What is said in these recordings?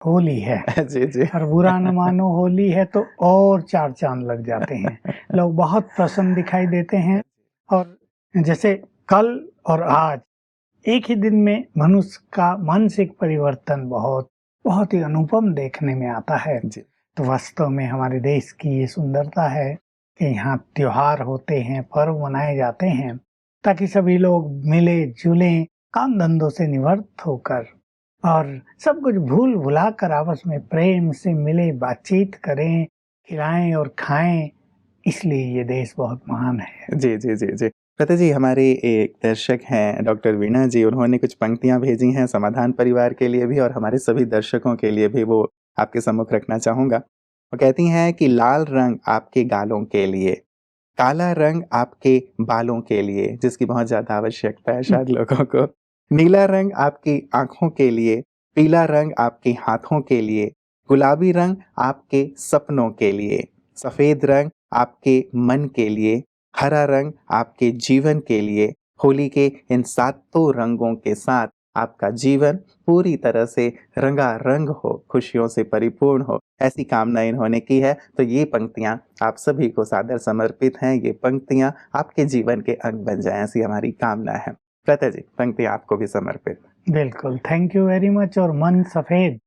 होली है। जी, जी। और बुरा न मानो होली है तो और 4 चाँद लग जाते हैं। लोग बहुत प्रसन्न दिखाई देते हैं और जैसे कल और आज एक ही दिन में मनुष्य का मानसिक परिवर्तन बहुत ही अनुपम देखने में आता है। जी। तो वास्तव में हमारे देश की ये सुंदरता है कि यहाँ त्योहार होते हैं, पर्व मनाए जाते हैं, ताकि सभी लोग मिले-जुलें, काम-धंधों से निवृत्त होकर और सब कुछ भूल-भुला कर आपस में प्रेम से मिले, बातचीत करें, खिलाएँ और खाएँ, इसलिए ये देश बहुत महान है। जी, जी, जी, जी। लता जी, हमारे एक दर्शक हैं डॉक्टर वीणा जी, उन्होंने कुछ पंक्तियाँ भेजी हैं समाधान परिवार के लिए भी और हमारे सभी दर्शकों के लिए भी, वो आपके सम्मुख रखना चाहूँगा। वो कहती हैं कि लाल रंग आपके गालों के लिए, काला रंग आपके बालों के लिए, जिसकी बहुत ज़्यादा आवश्यकता है शायद लोगों को। नीला रंग आपकी आँखों के लिए, पीला रंग आपके हाथों के लिए, गुलाबी रंग आपके सपनों के लिए, सफ़ेद रंग आपके मन के लिए, हरा रंग आपके जीवन के लिए। होली के इन सातों रंगों के साथ आपका जीवन पूरी तरह से रंगारंग हो, खुशियों से परिपूर्ण हो, ऐसी कामना इन्होंने की है। तो ये पंक्तियाँ आप सभी को सादर समर्पित हैं। ये पंक्तियाँ आपके जीवन के अंग बन जाएँ, ऐसी हमारी कामना है। लता जी, पंक्तियाँ आपको भी समर्पित। बिल्कुल, थैंक यू वेरी मच। और मन सफ़ेद,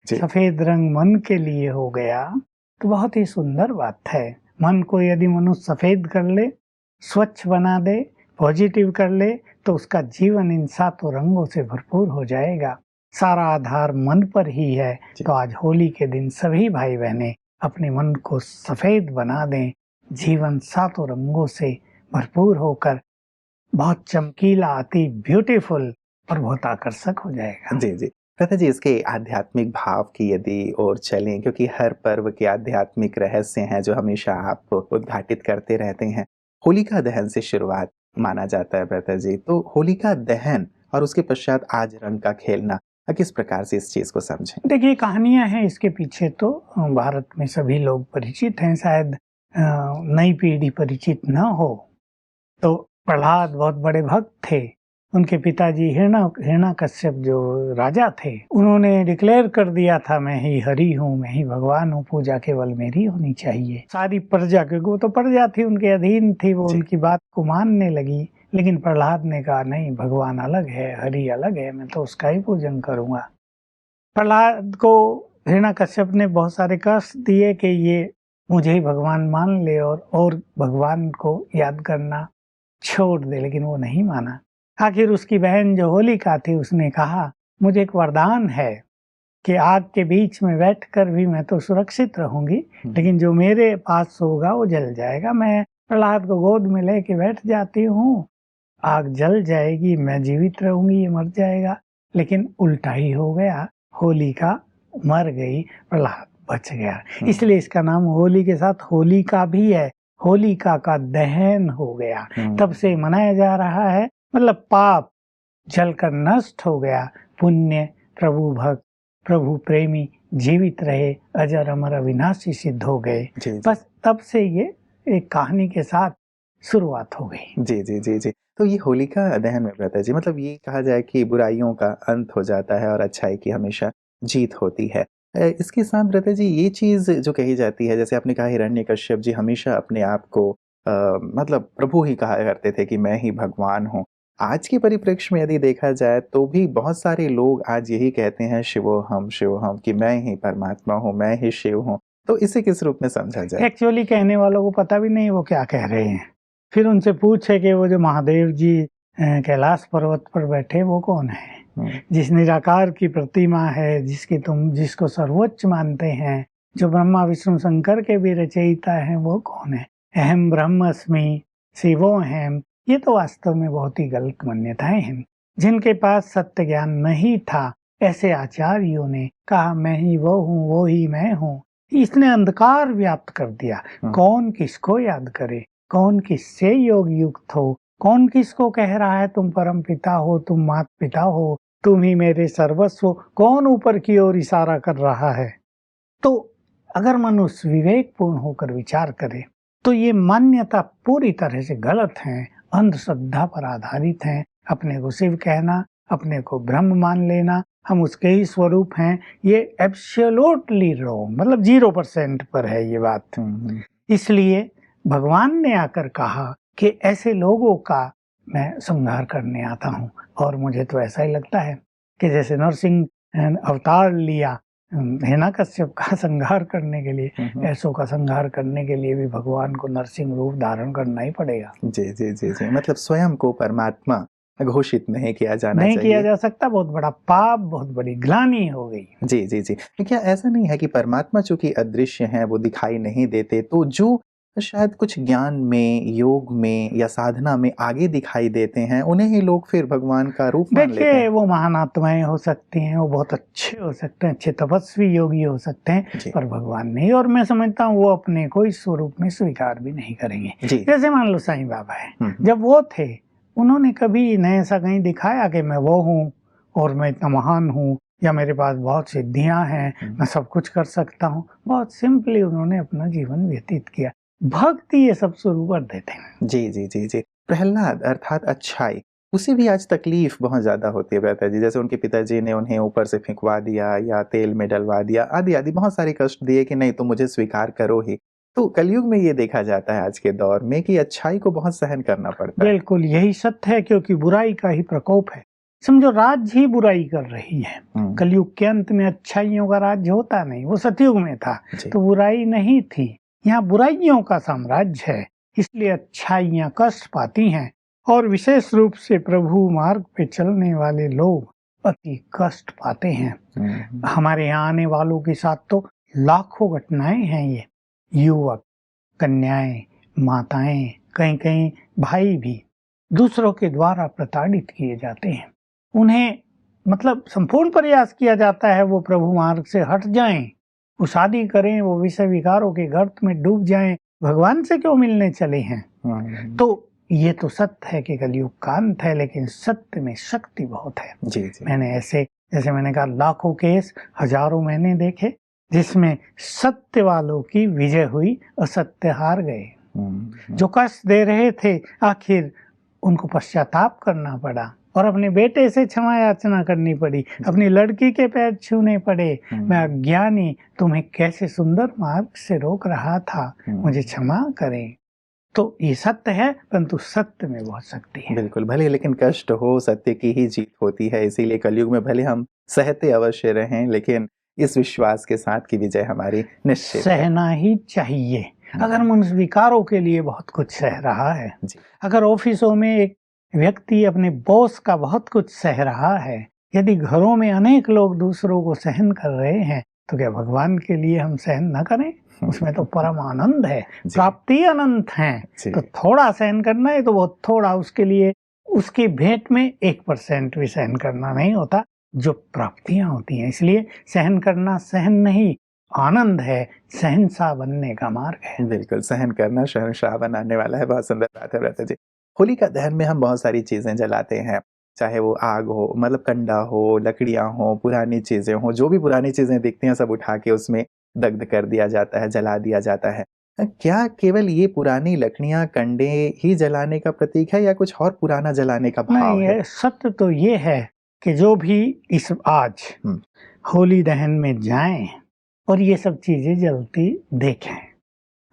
जी। सफ़ेद रंग मन के लिए हो गया, तो बहुत ही सुंदर बात है। मन को यदि मनुष्य सफ़ेद कर ले, स्वच्छ बना दे, पॉजिटिव कर ले, तो उसका जीवन इन सातों रंगों से भरपूर हो जाएगा। सारा आधार मन पर ही है। तो आज होली के दिन सभी भाई-बहनें अपने मन को सफ़ेद बना दें, जीवन सातों रंगों से भरपूर होकर बहुत चमकीला, अति ब्यूटीफुल और बहुत आकर्षक हो जाएगा। जी, जी। लता जी, इसके आध्यात्मिक भाव की यदि ओर चलें, क्योंकि हर पर्व के आध्यात्मिक रहस्य हैं जो हमेशा आप उद्घाटित करते रहते हैं। होलिका दहन से शुरुआत माना जाता है लता जी, तो होलिका दहन और उसके पश्चात आज रंग का खेलना, किस प्रकार से इस चीज़ को समझें? देखिए, कहानियाँ हैं इसके पीछे तो भारत में सभी लोग परिचित हैं, शायद नई पीढ़ी परिचित न हो। तो प्रहलाद बहुत बड़े भक्त थे। उनके पिताजी हिरण्याकश्यप जो राजा थे, उन्होंने डिक्लेयर कर दिया था, मैं ही हरि हूँ, मैं ही भगवान हूँ, पूजा केवल मेरी होनी चाहिए। सारी प्रजा, क्योंकि वो तो प्रजा थी, उनके अधीन थी, वो उनकी बात को मानने लगी। लेकिन प्रहलाद ने कहा नहीं, भगवान अलग है, हरि अलग है, मैं तो उसका ही पूजन करूँगा। प्रहलाद को हिरण्याकश्यप ने बहुत सारे कष्ट दिए कि ये मुझे ही भगवान मान ले और भगवान को याद करना छोड़ दे, लेकिन वो नहीं माना। आखिर उसकी बहन जो होलिका थी, उसने कहा, मुझे एक वरदान है कि आग के बीच में बैठकर भी मैं तो सुरक्षित रहूंगी, लेकिन जो मेरे पास होगा वो जल जाएगा। मैं प्रहलाद को गोद में लेके बैठ जाती हूँ, आग जल जाएगी, मैं जीवित रहूंगी, ये मर जाएगा। लेकिन उल्टा ही हो गया, होलिका मर गई, प्रहलाद बच गया। इसलिए इसका नाम होली के साथ होलिका भी है। होलिका का दहन हो गया, तब से मनाया जा रहा है। मतलब पाप जलकर नष्ट हो गया, पुण्य प्रभु भक्त, प्रभु प्रेमी जीवित रहे, अजर अमर अविनाशी सिद्ध हो गए। बस तब से ये एक कहानी के साथ शुरुआत हो गई। जी, जी, जी, जी। तो ये होलिका दहन में लता जी, मतलब ये कहा जाए कि बुराइयों का अंत हो जाता है और अच्छाई की हमेशा जीत होती है। इसके साथ लता जी, ये चीज़ जो कही जाती है, जैसे आपने कहा हिरण्यकश्यप जी हमेशा अपने आप को मतलब प्रभु ही कहा करते थे कि मैं ही भगवान हूँ। आज के परिप्रेक्ष्य में यदि देखा जाए तो भी बहुत सारे लोग आज यही कहते हैं शिवोहम, शिवोहम, कि मैं ही परमात्मा हूँ, मैं ही शिव हूँ। तो इसे किस रूप में समझा जाए? एक्चुअली कहने वालों को पता भी नहीं वो क्या कह रहे हैं। फिर उनसे पूछे कि वो जो महादेव जी कैलाश पर्वत पर बैठे वो कौन है? जिस निराकार की प्रतिमा है, जिसको सर्वोच्च मानते हैं, जो ब्रह्मा विष्णु शंकर के भी रचयिता हैं, वो कौन है? अहम ब्रह्मस्मि शिवोहम। ये तो वास्तव में बहुत ही गलत मान्यताएं हैं। जिनके पास सत्य ज्ञान नहीं था, ऐसे आचार्यों ने कहा मैं ही वो हूँ, वो ही मैं हूँ। इसने अंधकार व्याप्त कर दिया। कौन किसको याद करे, कौन किससे योग युक्त हो, कौन किसको कह रहा है तुम परम पिता हो, तुम मात पिता हो, तुम ही मेरे सर्वस्व हो, कौन ऊपर की ओर इशारा कर रहा है? तो अगर मनुष्य विवेकपूर्ण होकर विचार करे तो ये मान्यता पूरी तरह से गलत है, अंधश्रद्धा पर आधारित है। अपने को शिव कहना, अपने को ब्रह्म मान लेना, हम उसके ही स्वरूप हैं, ये एब्सोल्युटली रॉन्ग, मतलब 0% पर है ये बात। इसलिए भगवान ने आकर कहा कि ऐसे लोगों का मैं संहार करने आता हूँ। और मुझे तो ऐसा ही लगता है कि जैसे नरसिंह अवतार लिया हिरण्यकश्यप का संहार करने के लिए, ऐसों का संहार करने के लिए भी भगवान को नरसिंह रूप धारण करना ही पड़ेगा। जी जी जी जी, मतलब स्वयं को परमात्मा घोषित नहीं किया जाना नहीं चाहिए। किया जा सकता, बहुत बड़ा पाप, बहुत बड़ी ग्लानि हो गई। जी जी जी, क्या ऐसा नहीं है कि परमात्मा चूंकि अदृश्य हैं, वो दिखाई नहीं देते, तो जो शायद कुछ ज्ञान में, योग में या साधना में आगे दिखाई देते हैं, उन्हें ही लोग फिर भगवान का रूप मान लेते देखिए, हैं? वो महान आत्माएं हो सकती हैं, वो बहुत अच्छे हो सकते हैं, अच्छे तपस्वी योगी हो सकते हैं, जी पर भगवान नहीं। और मैं समझता हूँ वो अपने को इस स्वरूप में स्वीकार भी नहीं करेंगे। जी। जैसे मान लो साईं बाबा है, जब वो थे, उन्होंने कभी न ऐसा कहीं दिखाया कि मैं वो हूँ और मैं इतना महान हूँ, या मेरे पास बहुत सिद्धियां हैं, मैं सब कुछ कर सकता हूँ। बहुत सिंपली उन्होंने अपना जीवन व्यतीत किया। भक्ति ये सब शुरू कर देते हैं। जी जी जी जी, प्रहलाद अर्थात अच्छाई, उसे भी आज तकलीफ बहुत ज्यादा होती है भ्राता जी। जैसे उनके पिताजी ने उन्हें ऊपर से फेंकवा दिया या तेल में डलवा दिया, आदि आदि बहुत सारे कष्ट दिए कि नहीं तो मुझे स्वीकार करो ही। तो कलयुग में ये देखा जाता है आज के दौर में कि अच्छाई को बहुत सहन करना पड़ता है। बिल्कुल यही सत्य है, क्योंकि बुराई का ही प्रकोप है। समझो, राज्य ही बुराई कर रही है। कलयुग के अंत में अच्छाइयों का राज्य होता नहीं, वो सतयुग में था तो बुराई नहीं थी। यहाँ बुराइयों का साम्राज्य है, इसलिए अच्छाइयाँ कष्ट पाती हैं। और विशेष रूप से प्रभु मार्ग पे चलने वाले लोग अति कष्ट पाते हैं। हमारे यहाँ आने वालों के साथ तो लाखों घटनाएं हैं। ये युवक, कन्याएं, माताएं, कहीं कहीं भाई भी दूसरों के द्वारा प्रताड़ित किए जाते हैं। उन्हें मतलब संपूर्ण प्रयास किया जाता है वो प्रभु मार्ग से हट जाएं, वो शादी करें, वो विषय विकारों के गर्त में डूब जाएं, भगवान से क्यों मिलने चले हैं। तो ये तो सत्य है कि कलयुग का अंत है, लेकिन सत्य में शक्ति बहुत है। जी जी। मैंने ऐसे, जैसे मैंने कहा, लाखों केस, हजारों मैंने देखे जिसमें सत्य वालों की विजय हुई, असत्य हार गए। जो कष्ट दे रहे थे, आखिर उनको पश्चाताप करना पड़ा और अपने बेटे से क्षमा याचना करनी पड़ी, अपनी लड़की के पैर छूने पड़े। मैं अज्ञानी तुम्हें कैसे सुंदर मार्ग से रोक रहा था, मुझे क्षमा करें। तो ये सत्य है, परंतु सत्य में बहुत शक्ति है। बिल्कुल, भले लेकिन कष्ट हो, सत्य की ही जीत होती है। इसीलिए कलयुग में भले हम सहते अवश्य रहें, लेकिन इस विश्वास के साथ की विजय हमारी निश्चित है। सहना ही चाहिए। अगर मनुष्य विकारों के लिए बहुत कुछ सह रहा है, अगर ऑफिसों में एक व्यक्ति अपने बॉस का बहुत कुछ सह रहा है, यदि घरों में अनेक लोग दूसरों को सहन कर रहे हैं, तो क्या भगवान के लिए हम सहन न करें? उसमें तो परम आनंद है, प्राप्ति अनंत है। तो थोड़ा सहन करना है तो बहुत थोड़ा, उसके लिए उसकी भेंट में 1% भी सहन करना नहीं होता, जो प्राप्तियां होती हैं। इसलिए सहन करना सहन नहीं, आनंद है, शहंशाह बनने का मार्ग है। बिल्कुल, सहन करना शहंशाह बनाने वाला है। बहुत सुंदर बात है भ्राता जी। होलिका दहन में हम बहुत सारी चीजें जलाते हैं, चाहे वो आग हो, मतलब कंडा हो, लकड़ियां हो, पुरानी चीजें हो, जो भी पुरानी चीजें दिखती हैं सब उठा के उसमें दग्ध कर दिया जाता है, जला दिया जाता है। क्या केवल ये पुरानी लकड़ियां, कंडे ही जलाने का प्रतीक है या कुछ और पुराना जलाने का भाव है? नहीं, सत्य तो ये है कि जो भी इस आज होली दहन में जाएं और ये सब चीजें जलती देखें,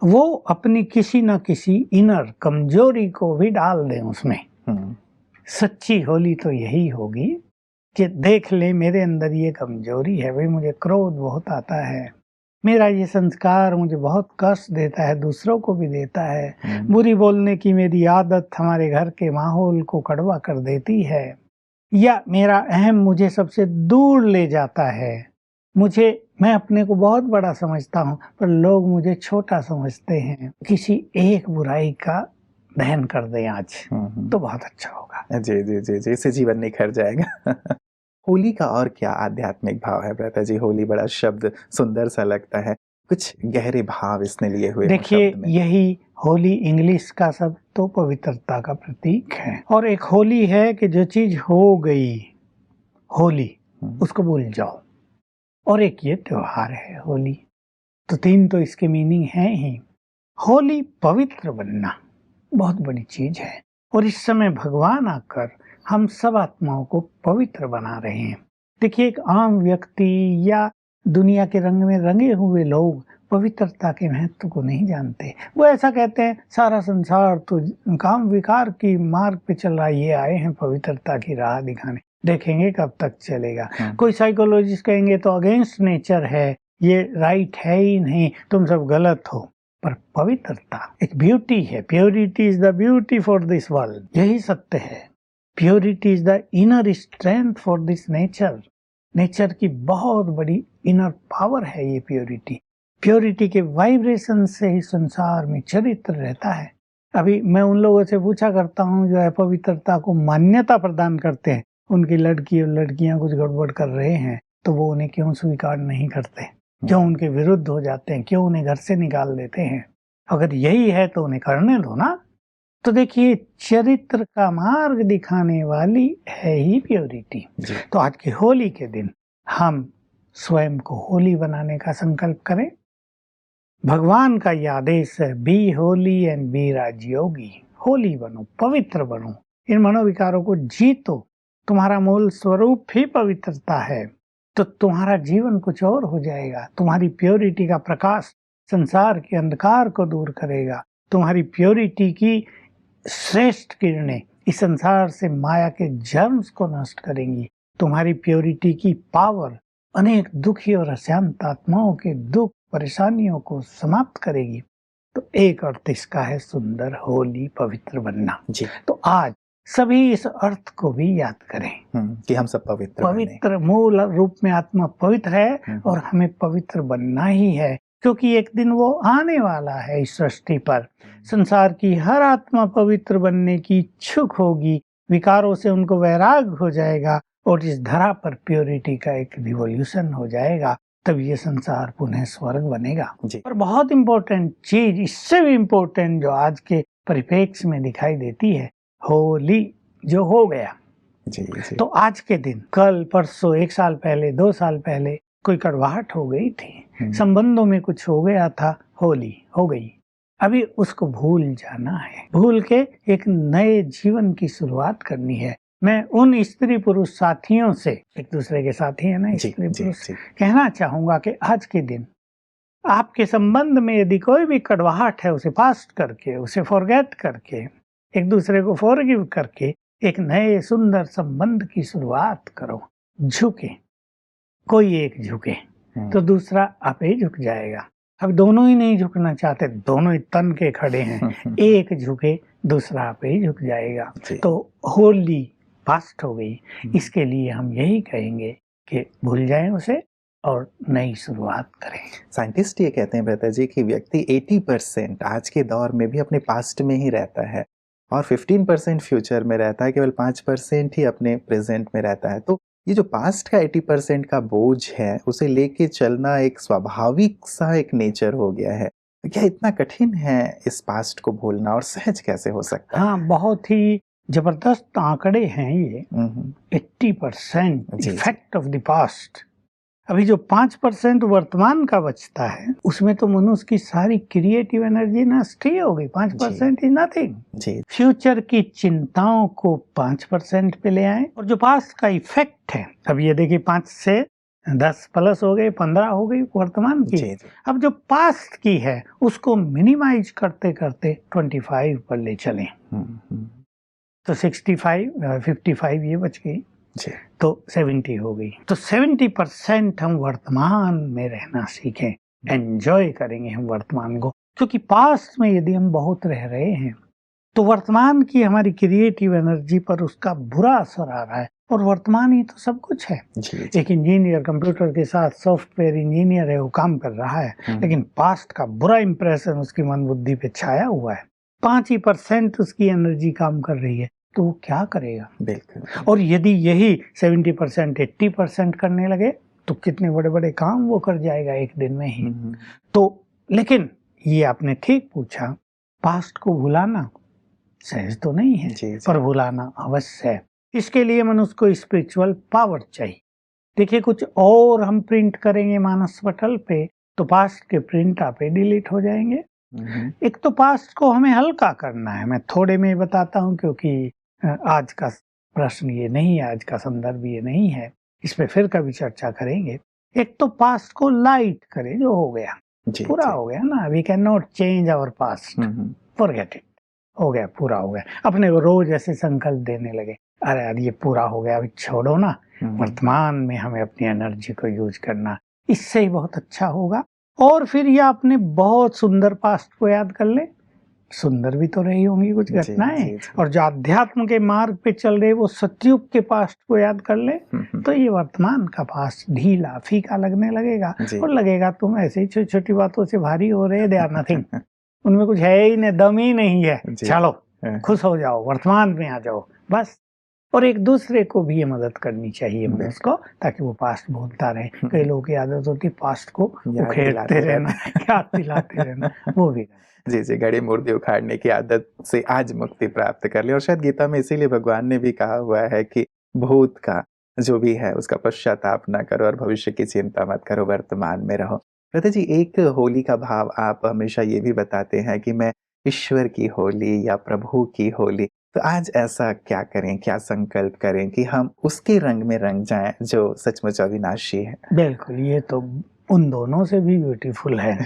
वो अपनी किसी न किसी इनर कमजोरी को भी डाल दें उसमें। सच्ची होली तो यही होगी कि देख ले मेरे अंदर ये कमजोरी है, भाई मुझे क्रोध बहुत आता है, मेरा ये संस्कार मुझे बहुत कष्ट देता है, दूसरों को भी देता है, बुरी बोलने की मेरी आदत हमारे घर के माहौल को कड़वा कर देती है, या मेरा अहम मुझे सबसे दूर ले जाता है, मैं अपने को बहुत बड़ा समझता हूँ पर लोग मुझे छोटा समझते हैं। किसी एक बुराई का दहन कर दें आज तो बहुत अच्छा होगा। जी जी जी जी, इससे जीवन निखर जाएगा। होली का और क्या आध्यात्मिक भाव है भ्राता जी? होली बड़ा शब्द सुंदर सा लगता है, कुछ गहरे भाव इसने लिए हुए। देखिए, यही होली इंग्लिश का शब्द तो पवित्रता का प्रतीक है, और एक होली है कि जो चीज हो गई होली उसको भूल जाओ, और एक ये त्योहार है होली। तो तीन तो इसके मीनिंग हैं ही। होली पवित्र बनना बहुत बड़ी चीज है, और इस समय भगवान आकर हम सब आत्माओं को पवित्र बना रहे हैं। देखिए, एक आम व्यक्ति या दुनिया के रंग में रंगे हुए लोग पवित्रता के महत्व को नहीं जानते। वो ऐसा कहते हैं सारा संसार तो काम विकार की मार्ग पे चल रहा है, ये आए हैं पवित्रता की राह दिखाने, देखेंगे कब तक चलेगा। कोई साइकोलॉजिस्ट कहेंगे तो अगेंस्ट नेचर है, ये राइट है ही नहीं, तुम सब गलत हो। पर पवित्रता एक ब्यूटी है, purity is the beauty for this world, यही सत्य है। Purity is the inner strength for this nature, nature की बहुत बड़ी इनर पावर है ये प्योरिटी। प्योरिटी के वाइब्रेशन से ही संसार में चरित्र रहता है। अभी मैं उन लोगों से पूछा करता हूँ जो है पवित्रता को मान्यता प्रदान करते हैं, उनकी लड़की और लड़कियां कुछ गड़बड़ कर रहे हैं तो वो उन्हें क्यों स्वीकार नहीं करते, क्यों उनके विरुद्ध हो जाते हैं, क्यों उन्हें घर से निकाल देते हैं। अगर यही है तो उन्हें करने दो ना। तो देखिए, चरित्र का मार्ग दिखाने वाली है ही प्योरिटी। तो आज की होली के दिन हम स्वयं को होली बनाने का संकल्प करें। भगवान का यह आदेश है, be holy and be Rajyogi. Holy बनो, पवित्र बनो, इन मनोविकारों को जीतो। तुम्हारा मूल स्वरूप ही पवित्रता है, तो तुम्हारा जीवन कुछ और हो जाएगा। तुम्हारी प्योरिटी का प्रकाश संसार के अंधकार को दूर करेगा। तुम्हारी प्योरिटी की श्रेष्ठ किरणें इस संसार से माया के जर्म्स को नष्ट करेंगी। तुम्हारी प्योरिटी की पावर अनेक दुखी और अशांत आत्माओं के दुख परेशानियों को समाप्त करेगी। तो एक अर्थ इसका है सुंदर होली, पवित्र बनना जी। तो आज सभी इस अर्थ को भी याद करें कि हम सब पवित्र मूल रूप में आत्मा पवित्र है और हमें पवित्र बनना ही है, क्योंकि एक दिन वो आने वाला है इस सृष्टि पर। संसार की हर आत्मा पवित्र बनने की इच्छुक होगी, विकारों से उनको वैराग हो जाएगा और इस धरा पर प्योरिटी का एक रिवॉल्यूशन हो जाएगा। तब ये संसार पुनः स्वर्ग बनेगा जी। और बहुत इम्पोर्टेंट चीज, इससे भी इम्पोर्टेंट जो आज के परिप्रेक्ष्य में दिखाई देती है, होली जो हो गया जी, जी। तो आज के दिन, कल परसों, 1 साल पहले, 2 साल पहले कोई कड़वाहट हो गई थी, संबंधों में कुछ हो गया था, होली हो गई। अभी उसको भूल जाना है, भूल के एक नए जीवन की शुरुआत करनी है। मैं उन स्त्री पुरुष साथियों से, एक दूसरे के साथी है ना स्त्री पुरुष, कहना चाहूंगा कि आज के दिन आपके संबंध में यदि कोई भी कड़वाहट है, उसे पास्ट करके, उसे फॉरगेट करके, एक दूसरे को फॉरगिव करके एक नए सुंदर संबंध की शुरुआत करो। झुके, कोई एक झुके तो दूसरा आपे झुक जाएगा। अब दोनों ही नहीं झुकना चाहते, दोनों ही तन के खड़े हैं, एक झुके दूसरा आपे ही झुक जाएगा। तो होली पास्ट हो गई, इसके लिए हम यही कहेंगे कि भूल जाएं उसे और नई शुरुआत करें। साइंटिस्ट ये कहते हैं बेहतर जी कि व्यक्ति 80% आज के दौर में भी अपने पास्ट में ही रहता है और 15% फ्यूचर में रहता है, केवल 5% ही अपने प्रेजेंट में रहता है। तो ये जो पास्ट का 80% का बोझ है, उसे लेके चलना एक स्वाभाविक सा एक नेचर हो गया है। क्या इतना कठिन है इस पास्ट को भूलना और सहज कैसे हो सकता है? हाँ, बहुत ही जबरदस्त आंकड़े हैं ये। 80% इफेक्ट ऑफ द पास्ट। अभी जो 5% वर्तमान का बचता है, उसमें तो मनुष्य की सारी क्रिएटिव एनर्जी नष्ट ही हो गई। 5% इज नथिंग। फ्यूचर की चिंताओं को 5% पे ले आए और जो पास्ट का इफेक्ट है, अब ये देखिए 5 से 10 प्लस हो गए, 15 हो गई वर्तमान की। अब जो पास्ट की है उसको मिनिमाइज करते करते 25 पर ले चले तो 65, 55 ये बच गई तो 70 हो गई। तो 70% हम वर्तमान में रहना सीखें, एंजॉय करेंगे हम वर्तमान को, क्योंकि पास्ट में यदि हम बहुत रह रहे हैं तो वर्तमान की हमारी क्रिएटिव एनर्जी पर उसका बुरा असर आ रहा है। और वर्तमान ही तो सब कुछ है। एक इंजीनियर कंप्यूटर के साथ सॉफ्टवेयर इंजीनियर है, वो काम कर रहा है, लेकिन पास्ट का बुरा इंप्रेशन उसकी मन बुद्धि पे छाया हुआ है। 5% उसकी एनर्जी काम कर रही है, तो वो क्या करेगा? बिल्कुल। और यदि यही 70%, 80% करने लगे तो कितने बड़े बड़े काम वो कर जाएगा एक दिन में ही। तो लेकिन ये आपने ठीक पूछा, पास्ट को भुलाना सहज तो नहीं है, पर भुलाना अवश्य है। इसके लिए मनुष्य को स्पिरिचुअल पावर चाहिए। देखिए, कुछ और हम प्रिंट करेंगे मानस पटल पे तो पास्ट के प्रिंट आपे डिलीट हो जाएंगे। एक तो पास्ट को हमें हल्का करना है। मैं थोड़े में बताता हूँ, क्योंकि आज का प्रश्न ये नहीं है, आज का संदर्भ ये नहीं है। इस पे फिर कभी चर्चा करेंगे। एक तो पास्ट को लाइट करें, जो हो गया जी, पूरा जी। हो गया ना, we can not change our past, forget it, हो गया पूरा हो गया। अपने को रोज ऐसे संकल्प देने लगे, अरे यार ये पूरा हो गया, अभी छोड़ो ना, वर्तमान में हमें अपनी एनर्जी को यूज करना, इससे ही बहुत अच्छा होगा। और फिर ये अपने बहुत सुंदर पास्ट को याद कर ले, सुंदर भी तो रही होंगी कुछ घटनाएं, और जो अध्यात्म के मार्ग पे चल रहे वो सतयुग के पास्ट को याद कर ले, तो ये वर्तमान का पास्ट ढीला फीका लगने लगेगा, और लगेगा तुम ऐसे ही छोटी छोटी बातों से भारी हो रहे, दे आर नथिंग, उनमें कुछ है ही नहीं, दम ही नहीं है, चलो खुश हो जाओ, वर्तमान में आ जाओ बस। और एक दूसरे को भी ये मदद करनी चाहिए मनुष्य को, ताकि वो पास्ट भूलता रहे। कई लोगों की आदत होती है पास्ट को उखेड़ते रहना, याद दिलाते रहना, वो भी जी जी, घड़ी मूर्ति उखाड़ने की आदत से आज मुक्ति प्राप्त कर ले। और शायद गीता में इसीलिए भगवान ने भी कहा हुआ है कि भूत का जो भी है उसका पश्चाताप न करो और भविष्य की चिंता मत करो, वर्तमान में रहो। प्रभु जी, एक होली का भाव आप हमेशा ये भी बताते हैं कि मैं ईश्वर की होली या प्रभु की होली, तो आज ऐसा क्या करें, क्या संकल्प करें कि हम उसके रंग में रंग जाएं जो सचमुच अविनाशी है? बिल्कुल, ये तो उन दोनों से भी ब्यूटीफुल है।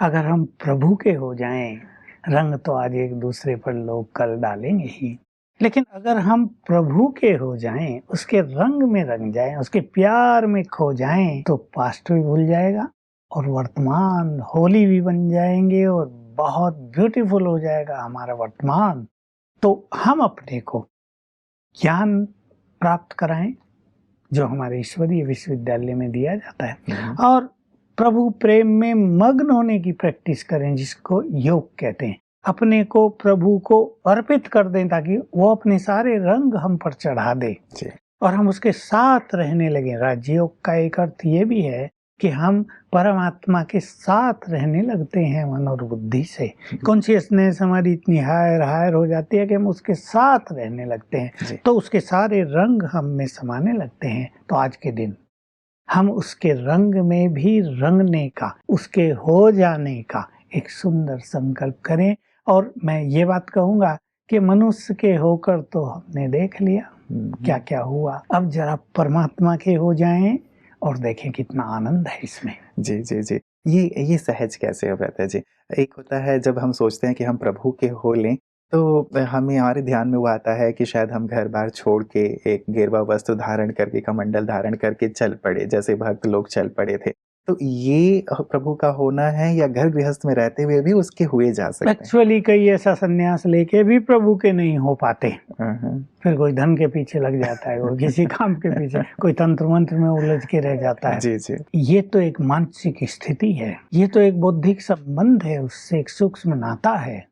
अगर हम प्रभु के हो जाएं, रंग तो आज एक दूसरे पर लोग कल डालेंगे ही, लेकिन अगर हम प्रभु के हो जाएं, उसके रंग में रंग जाएं, उसके प्यार में खो जाएं, तो पास्ट भी भूल जाएगा और वर्तमान होली भी बन जाएंगे और बहुत ब्यूटीफुल हो जाएगा हमारा वर्तमान। तो हम अपने को ज्ञान प्राप्त कराएं जो हमारे ईश्वरीय विश्वविद्यालय में दिया जाता है, और प्रभु प्रेम में मग्न होने की प्रैक्टिस करें, जिसको योग कहते हैं। अपने को प्रभु को अर्पित कर दें ताकि वो अपने सारे रंग हम पर चढ़ा दे और हम उसके साथ रहने लगे। राजयोग का एक अर्थ ये भी है कि हम परमात्मा के साथ रहने लगते हैं मन और बुद्धि से। कॉन्शियसनेस हमारी इतनी हायर हो जाती है कि हम उसके साथ रहने लगते हैं, तो उसके सारे रंग हम में समाने लगते हैं। तो आज के दिन हम उसके रंग में भी रंगने का, उसके हो जाने का एक सुंदर संकल्प करें। और मैं ये बात कहूँगा कि मनुष्य के होकर तो हमने देख लिया क्या क्या हुआ, अब जरा परमात्मा के हो जाएं और देखें कितना आनंद है इसमें। जी जी जी, ये सहज कैसे हो पाता है जी? एक होता है जब हम सोचते हैं कि हम प्रभु के हो लें, तो हमें हमारे ध्यान में वो आता है कि शायद हम घर बार छोड़ के एक गेरुआ वस्त्र धारण करके, कमंडल धारण करके चल पड़े, जैसे भक्त लोग चल पड़े थे। तो ये प्रभु का होना है या घर गृहस्थ में रहते हुए भी उसके हुए जा सकते हैं? एक्चुअली कई ऐसा संन्यास लेके भी प्रभु के नहीं हो पाते। फिर कोई धन के पीछे लग जाता है, कोई किसी काम के पीछे, कोई तंत्र मंत्र में उलझ के रह जाता है। जी जी, ये तो एक मानसिक स्थिति है, ये तो एक बौद्धिक संबंध है, उससे एक सूक्ष्म नाता है।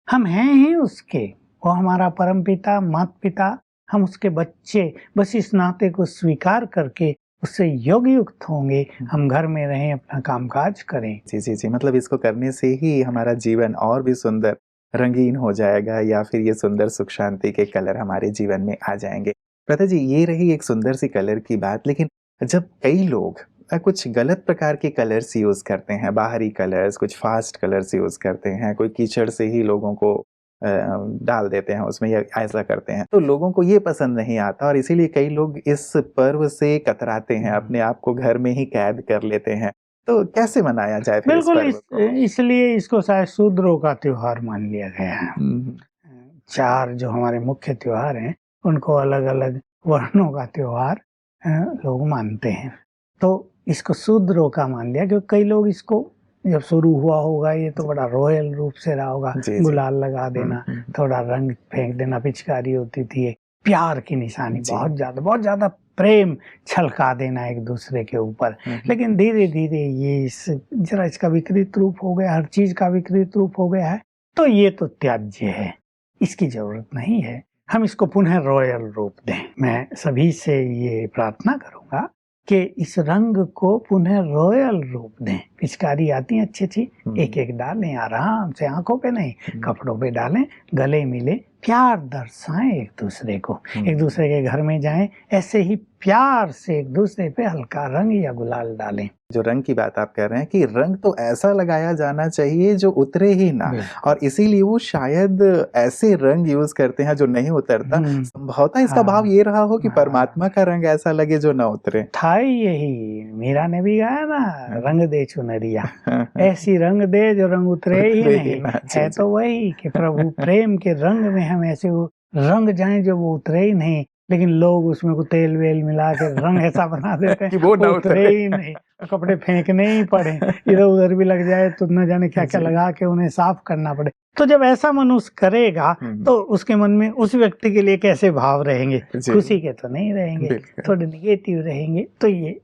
हम हैं ही उसके, वो हमारा परम पिता, माता पिता, हम उसके बच्चे। बस इस नाते को स्वीकार करके उससे योग युक्त होंगे, हम घर में रहें, अपना कामकाज करें। जी जी जी, मतलब इसको करने से ही हमारा जीवन और भी सुंदर रंगीन हो जाएगा, या फिर ये सुंदर सुख शांति के कलर हमारे जीवन में आ जाएंगे। प्रथा जी, ये रही एक सुंदर सी कलर की बात, लेकिन जब कई लोग कुछ गलत प्रकार के कलर्स यूज करते हैं, बाहरी कलर्स, कुछ फास्ट कलर्स यूज करते हैं, कोई कीचड़ से ही लोगों को डाल देते हैं उसमें या ऐसा करते हैं, तो लोगों को ये पसंद नहीं आता और इसीलिए कई लोग इस पर्व से कतराते हैं, अपने आप को घर में ही कैद कर लेते हैं। तो कैसे मनाया जाए फिर इस पर्व को? इसलिए इसको शायद शूद्रों का त्योहार मान लिया गया है। चार जो हमारे मुख्य त्योहार हैं उनको अलग अलग वर्णों का त्योहार लोग मानते हैं, तो इसको शूद्रों का मान लिया, क्योंकि कई लोग इसको जब शुरू हुआ होगा ये तो बड़ा रॉयल रूप से रहा होगा, गुलाल लगा देना, थोड़ा रंग फेंक देना, पिचकारी होती थी, एक प्यार की निशानी, बहुत ज्यादा प्रेम छलका देना एक दूसरे के ऊपर। लेकिन धीरे धीरे ये जरा इसका विकृत रूप हो गया, हर चीज का विकृत रूप हो गया है, तो ये तो त्याज्य है, इसकी जरूरत नहीं है, हम इसको पुनः रॉयल रूप दें। मैं सभी से ये प्रार्थना करूंगा कि इस रंग को पुनः रॉयल रूप दें। पिचकारी आती है अच्छी एक एक डालें, आराम से, आंखों पे नहीं, कपड़ों पे डालें, गले मिले प्यार दर्शाएं एक दूसरे को, एक दूसरे के घर में जाएं, ऐसे ही प्यार से एक दूसरे पे हल्का रंग या गुलाल डालें। जो रंग की बात आप कर रहे हैं कि रंग तो ऐसा लगाया जाना चाहिए जो उतरे ही ना, और इसीलिए वो शायद ऐसे रंग यूज करते हैं जो नहीं उतरता। संभवतः इसका भाव ये रहा हो कि परमात्मा का रंग ऐसा लगे जो ना उतरे। था यही, मीरा ने भी गाया ना, रंग दे चुनरिया, ऐसी रंग दे जो रंग उतरे ही नहीं। है तो वही कि प्रभु प्रेम के रंग में हम ऐसे रंग जाएं जो वो उतरे ही नहीं, लेकिन लोग उसमें को तेल वेल मिला के रंग ऐसा बना देते हैं वो उतरे ही नहीं, कपड़े फेंकने ही पड़े, इधर उधर भी लग जाए तो न जाने क्या क्या लगा के उन्हें साफ करना पड़े। तो जब ऐसा मनुष्य करेगा तो उसके मन में उस व्यक्ति के लिए कैसे भाव रहेंगे? खुशी के तो नहीं रहेंगे, थोड़े निगेटिव रहेंगे। तो ये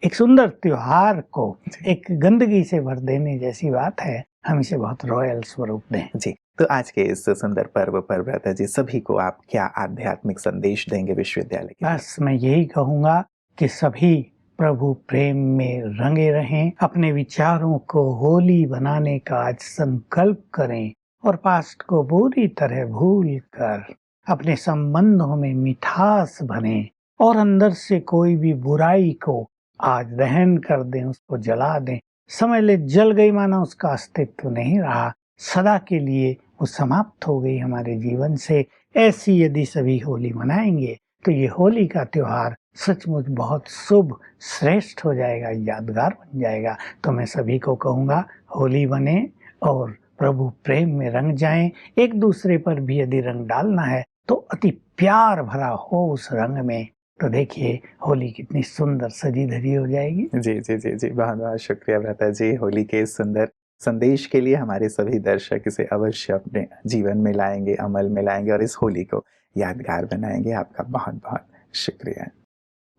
एक सुंदर त्योहार को एक गंदगी से भर देने जैसी बात है। हम इसे बहुत रॉयल स्वरूप दें। जी, तो आज के इस सुंदर पर्व पर भ्राता जी सभी को आप क्या आध्यात्मिक संदेश देंगे विश्वविद्यालय के? बस मैं यही कहूँगा कि सभी प्रभु प्रेम में रंगे रहें, अपने विचारों को होली बनाने का आज संकल्प करें और पास्ट को बुरी तरह भूल कर अपने संबंधों में मिठास भरें और अंदर से कोई भी बुराई को आज दहन कर दें, उसको जला दें। समझ ले जल गई माना उसका अस्तित्व नहीं रहा, सदा के लिए वो समाप्त हो गई हमारे जीवन से। ऐसी यदि सभी होली मनाएंगे तो ये होली का त्योहार सचमुच बहुत शुभ श्रेष्ठ हो जाएगा, यादगार बन जाएगा। तो मैं सभी को कहूँगा होली बने और प्रभु प्रेम में रंग जाएं। एक दूसरे पर भी यदि रंग डालना है तो अति प्यार भरा हो उस रंग में, तो देखिए होली कितनी सुंदर सजी धजी हो जाएगी। जी जी जी जी, बहुत बहुत शुक्रिया भ्राता जी होली के इस सुंदर संदेश के लिए। हमारे सभी दर्शक इसे अवश्य अपने जीवन में लाएंगे, अमल में लाएंगे और इस होली को यादगार बनाएंगे। आपका बहुत बहुत शुक्रिया।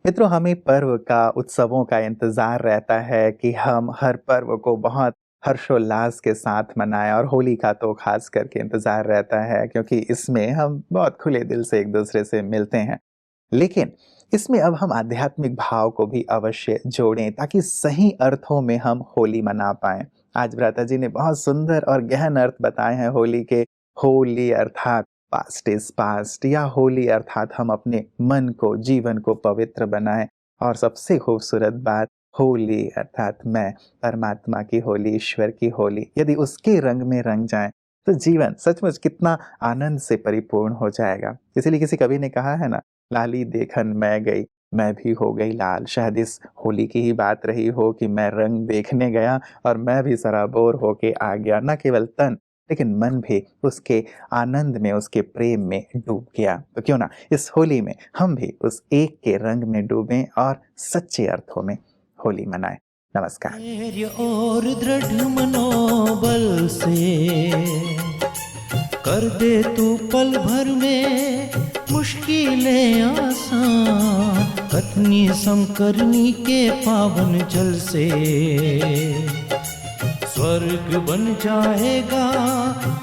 मित्रों, हमें पर्व का, उत्सवों का इंतजार रहता है कि हम हर पर्व को बहुत हर्षोल्लास के साथ मनाएं, और होली का तो खास करके इंतजार रहता है क्योंकि इसमें हम बहुत खुले दिल से एक दूसरे से मिलते हैं। लेकिन इसमें अब हम आध्यात्मिक भाव को भी अवश्य जोड़ें ताकि सही अर्थों में हम होली मना पाएं। आज भ्राता जी ने बहुत सुंदर और गहन अर्थ बताए हैं होली के। होली अर्थात पास्ट इज पास्ट, या होली अर्थात हम अपने मन को, जीवन को पवित्र बनाएं। और सबसे खूबसूरत बात, होली अर्थात मैं परमात्मा की होली, ईश्वर की होली, यदि उसके रंग में रंग जाएं तो जीवन सचमुच कितना आनंद से परिपूर्ण हो जाएगा। इसीलिए किसी कवि ने कहा है ना, लाली देखन मैं गई, मैं भी हो गई लाल। शायद इस होली की ही बात रही हो कि मैं रंग देखने गया और मैं भी सराबोर होके आ गया। न केवल तन लेकिन मन भी उसके आनंद में, उसके प्रेम में डूब गया। तो क्यों ना इस होली में हम भी उस एक के रंग में डूबें और सच्चे अर्थों में होली मनाएं। नमस्कार। और दृढ़ मनोबल से कर दे तू पल भर में मुश्किलें आसान, कथनी समकरनी के पावन जल से स्वर्ग बन जाएगा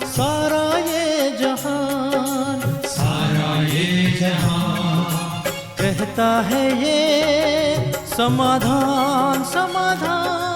सारा ये जहान, सारा ये जहान कहता है ये समाधान समाधान।